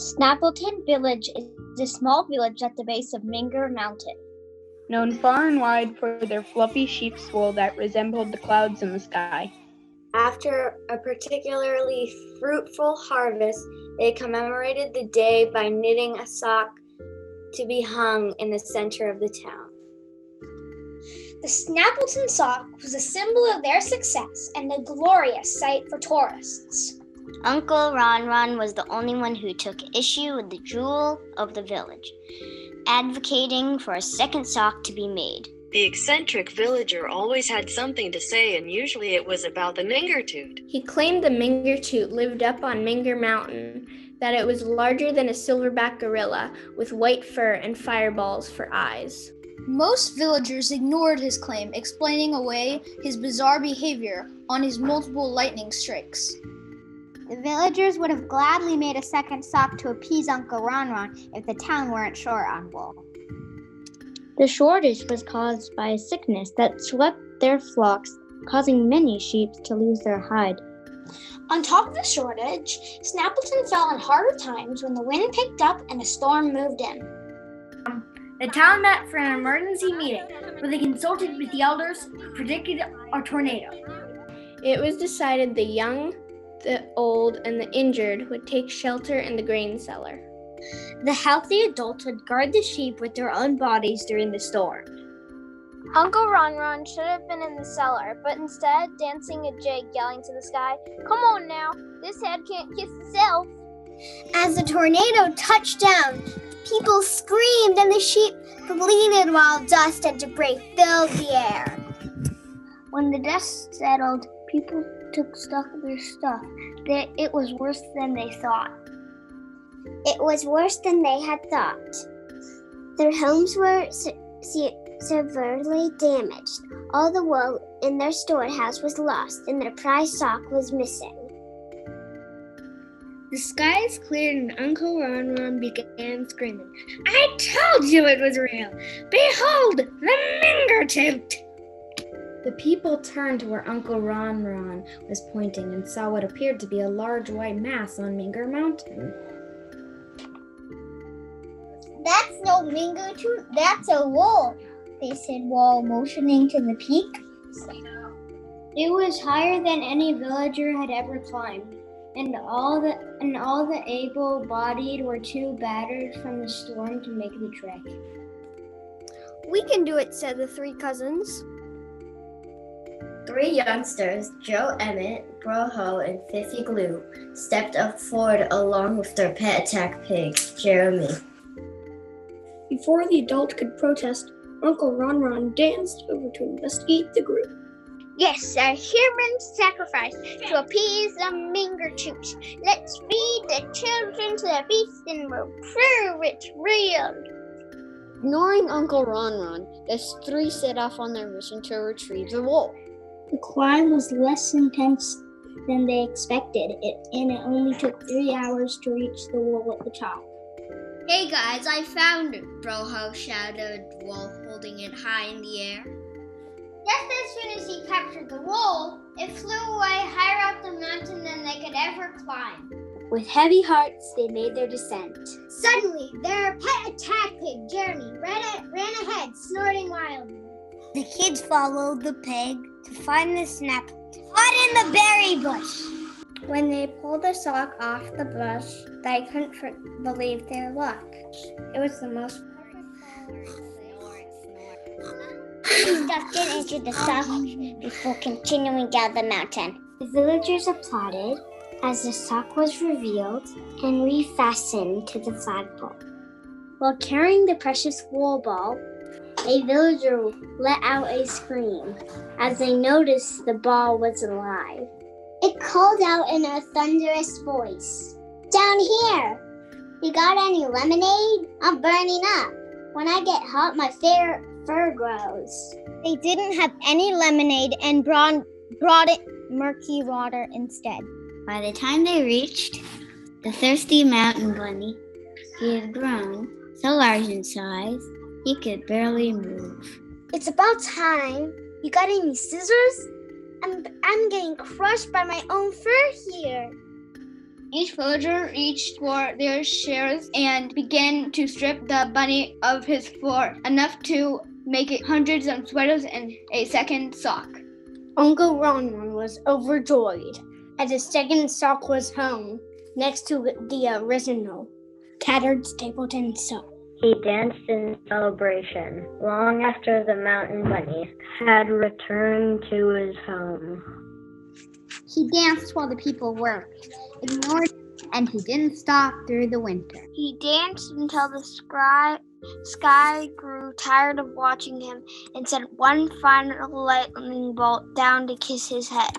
Snappleton Village is a small village at the base of Minger Mountain. Known far and wide for their fluffy sheep's wool that resembled the clouds in the sky. After a particularly fruitful harvest, they commemorated the day by knitting a sock to be hung in the center of the town. The Snappleton sock was a symbol of their success and a glorious sight for tourists. Uncle Ron was the only one who took issue with the jewel of the village, advocating for a second sock to be made. The eccentric villager always had something to say, and usually it was about the Mingertoot. He claimed the Mingertoot lived up on Minger Mountain, that it was larger than a silverback gorilla with white fur and fireballs for eyes. Most villagers ignored his claim, explaining away his bizarre behavior on his multiple lightning strikes. The villagers would have gladly made a second sock to appease Uncle Ron if the town weren't short on wool. The shortage was caused by a sickness that swept their flocks, causing many sheep to lose their hide. On top of the shortage, Snappleton fell on harder times when the wind picked up and a storm moved in. The town met for an emergency meeting where they consulted with the elders who predicted a tornado. It was decided the young, the old, and the injured would take shelter in the grain cellar. The healthy adults would guard the sheep with their own bodies during the storm. Uncle Ron should have been in the cellar, but instead dancing a jig, yelling to the sky, "Come on now, this head can't kiss itself." As the tornado touched down, people screamed and the sheep bleated while dust and debris filled the air. When the dust settled, people took stock of their stuff. It was worse than they thought. It was worse than they had thought. Their homes were severely damaged. All the wool in their storehouse was lost, and their prized sock was missing. The skies cleared and Uncle Ron began screaming, "I told you it was real! Behold, the Mingertoot!" The people turned to where Uncle Ron was pointing and saw what appeared to be a large white mass on Minger Mountain. "That's no Mingertoot, that's a wall," they said while motioning to the peak. It was higher than any villager had ever climbed, and all the able-bodied were too battered from the storm to make the trek. "We can do it," said the three cousins. 3 youngsters, Joe Emmett, Broho, and Fiffy Glue, stepped up forward along with their pet attack pig, Jeremy. Before the adult could protest, Uncle Ron danced over to investigate the group. "Yes, a human sacrifice to appease the Mingertoots. Let's feed the children to the beast and we'll prove it's real." Ignoring Uncle Ron, the three set off on their mission to retrieve the wool. The climb was less intense than they expected, and it only took 3 hours to reach the wool at the top. "Hey guys, I found it," Broho shouted while holding it high in the air. Just as soon as he captured the wool, it flew away higher up the mountain than they could ever climb. With heavy hearts, they made their descent. Suddenly, their pet attack pig, Jeremy, ran ahead, snorting wildly. The kids followed the pig to find the snap caught in the berry bush. When they pulled the sock off the bush, they couldn't believe their luck. It was the most They stuffed it into the sock before continuing down the mountain. The villagers applauded as the sock was revealed and refastened to the flagpole. While carrying the precious wool ball, a villager let out a scream as they noticed the ball was alive. It called out in a thunderous voice, "Down here! You got any lemonade? I'm burning up. When I get hot, my fur grows." They didn't have any lemonade and brought it murky water instead. By the time they reached the thirsty mountain bunny, he had grown so large in size, he could barely move. "It's about time. You got any scissors? I'm getting crushed by my own fur here." Each villager reached for their shares and began to strip the bunny of his fur, enough to make it hundreds of sweaters and a second sock. Uncle Ron was overjoyed as his second sock was hung next to the original tattered Stapleton sock. He danced in celebration long after the mountain bunny had returned to his home. He danced while the people worked, ignored him, and he didn't stop through the winter. He danced until the sky grew tired of watching him and sent one final lightning bolt down to kiss his head.